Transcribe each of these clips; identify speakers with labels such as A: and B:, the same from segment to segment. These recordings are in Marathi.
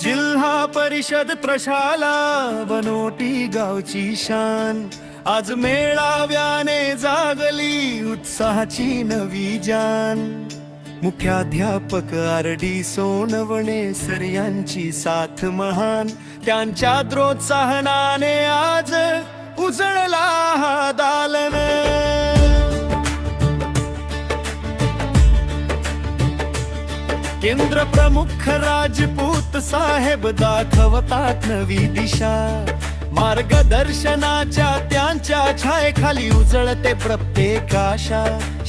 A: जिल्हा परिषद प्रशाला बनोटी गावची शान, आज मेळाव्याने जागली उत्साहाची नवी जान। मुख्याध्यापक RD सोनवणे सर यांची साथ महान, त्यांच्या प्रोत्साहनाने आज उजळला हा दालन। केंद्र प्रमुख राजपूत साहेब दाखवतात नवी दिशा, मार्गदर्शनाच्या त्यांच्या छायेखाली उजळते प्रत्येक आशा।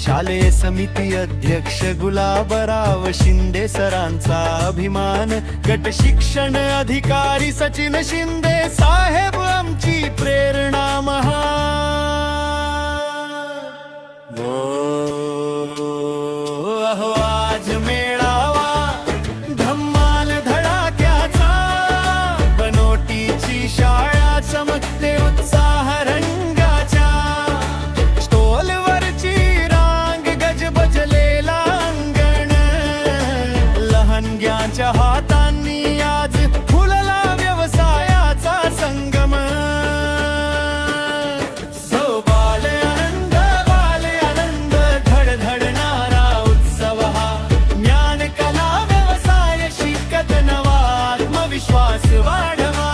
A: शालेय समिती अध्यक्ष गुलाबराव शिंदे सरांचा अभिमान, गट शिक्षण अधिकारी सचिन शिंदे साहेब आमची प्रेरणा महान। अहो आज मेळावा धम्माल धडाक्याचा, बनोटीची शाळा चमकते उत्साह रंगाच्या। स्टॉलवरची रांग गजबजलेला अंगण, लहानग्यांच्या हातांनी आज फुलला व्यवसायाचा संगम। सो बाल आनंद धडधडणारा उत्सव हा, ज्ञान कला व्यवसाय शिकत नवा आत्मविश्वास वाढवा।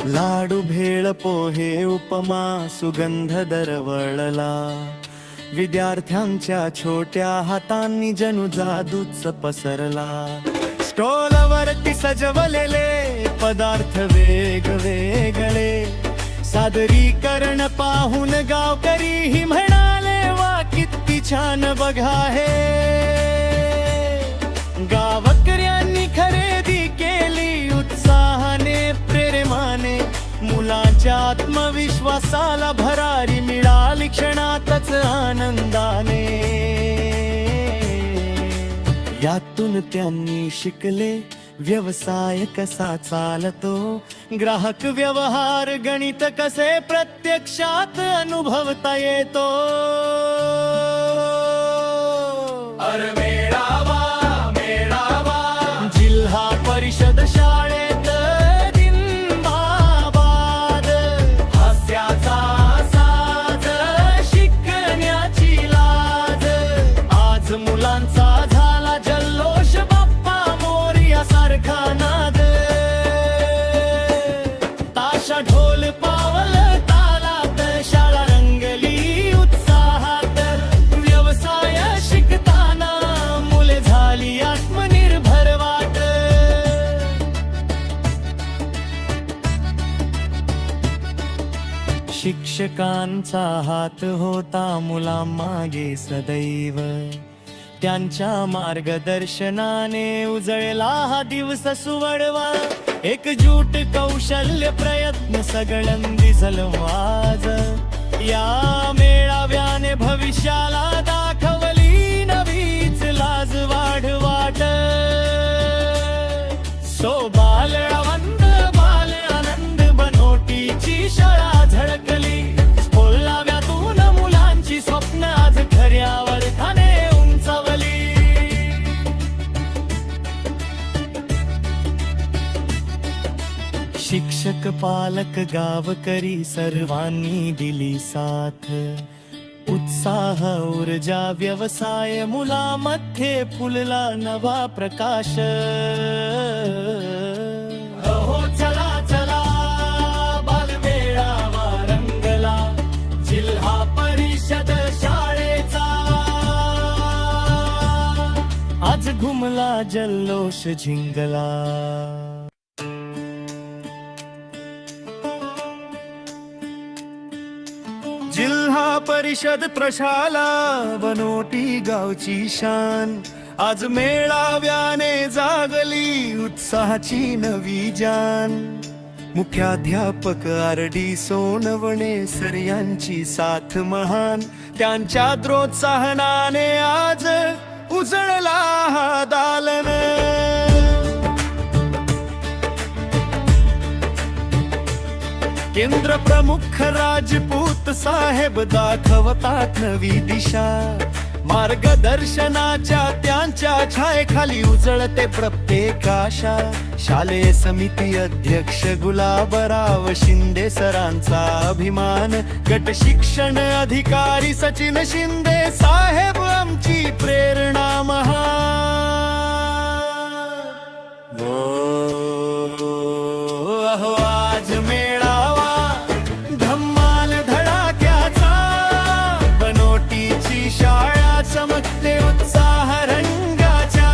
A: लाडू भेळ पोहे उपमा सुगंध दरवळला, विद्यार्थ्यांच्या छोट्या हातांनी जणू जादूच पसरला। स्टॉलवरती सजवलेले पदार्थ वेगवेगळे, सादरीकरण पाहून गावकरीही म्हणाले वा किती छान बघा हे। गावकऱ्यांनी खरेदी केली उत्साहाने प्रेमाने, मुलांच्या आत्मविश्वासाला भरारी मिळाली क्षणातच आनंदाने। यातून त्यांनी शिकले व्यवसाय कसा चालतो, ग्राहक व्यवहार गणित कसे प्रत्यक्षात अनुभवता येतो। अरे मेळावा जिल्हा परिषद शाळेत दिनबाबाद, हास्याचा साज शिकण्याची लाज। आज मुलांचा झाला जल्लोष, बाप्पा मोरया सारखा नाद। ताशा ढोल पावल तालात शाळा रंगली उत्साहात, व्यवसाय शिकताना मुले झाली आत्मनिर्भर वाट। शिक्षकांचा हात होता मुलांमागे सदैव, त्यांच्या मार्गदर्शनाने उजळला हा दिवस सुवळवा। एकजूट कौशल्य प्रयत्न सगळं झालं आज, या मेळाव्याने भविष्याला दाखवली नवीच लाज वाढवाट। सो बाल आनंद बनोटीची शाळा झळकली, बोलाव्यातून मुलांची स्वप्न आज खऱ्यावर थाने उंचावली। शिक्षक पालक गावकरी सर्वांनी दिली साथ, उत्साह ऊर्जा व्यवसाय मुलामध्ये फुलला नवा प्रकाश। हो चला चला बालमेळावा रंगला, जिल्हा परिषद शाळेचा आज घुमला जल्लोष झिंगला। जिल्हा परिषद प्रशाला बनोटी गावची शान, आज मेळाव्याने जागली उत्साहाची नवी जान। मुख्याध्यापक RD सोनवणे सर यांची साथ महान, त्यांच्या प्रोत्साहनाने आज उजळला हा दालन। केंद्र प्रमुख राजपूत साहेब दाखवतात नवी दिशा, मार्गदर्शनाच्या त्यांच्या छायेखाली उजळते प्रत्येक आशा. शालेय समिती अध्यक्ष गुलाबराव शिंदे सरांचा अभिमान, गट शिक्षण अधिकारी सचिन शिंदे साहेब आमची प्रेरणा महान. अहो आज मेळावा धम्माल धडाक्याचा, बनोटीची शाळा चमकते उत्साह रंगाच्या.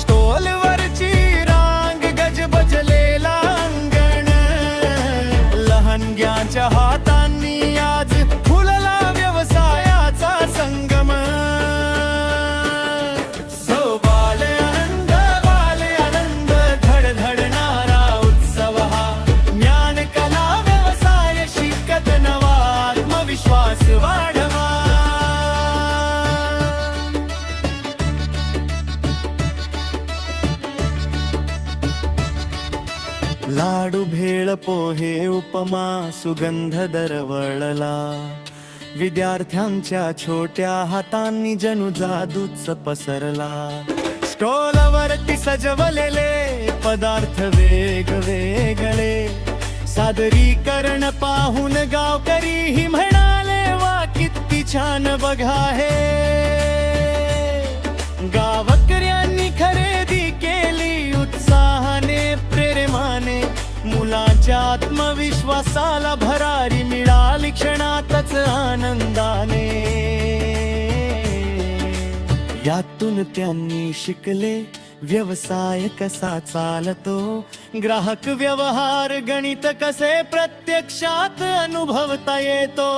A: स्टॉलवरची रांग गजबजलेला अंगण, लहानग्यांच्या हातांनी आज फुलला व्यवसायाचा संगम. सो बाल आनंद धडधडणारा उत्सव हा, ज्ञान कला व्यवसाय शिकत नवा आत्मविश्वास वाढवा. लाडू भेळ पोहे उपमा सुगंध दरवळला, विद्यार्थ्यांच्या छोट्या हातांनी जणू जादूच पसरला. स्टॉलवरती सजवलेले पदार्थ वेगवेगळे, सादरीकरण पाहून गावकरीही म्हणाले वा किती छान बघा हे. गावकऱ्यांनी खरेदी केली उत्साहाने प्रेमाने, मुलांच्या आत्मविश्वासाला भरारी मिळाली क्षणातच आनंदाने. यातून त्यांनी शिकले व्यवसाय कसा चालतो, ग्राहक व्यवहार गणित कसे प्रत्यक्षात अनुभवता येतो.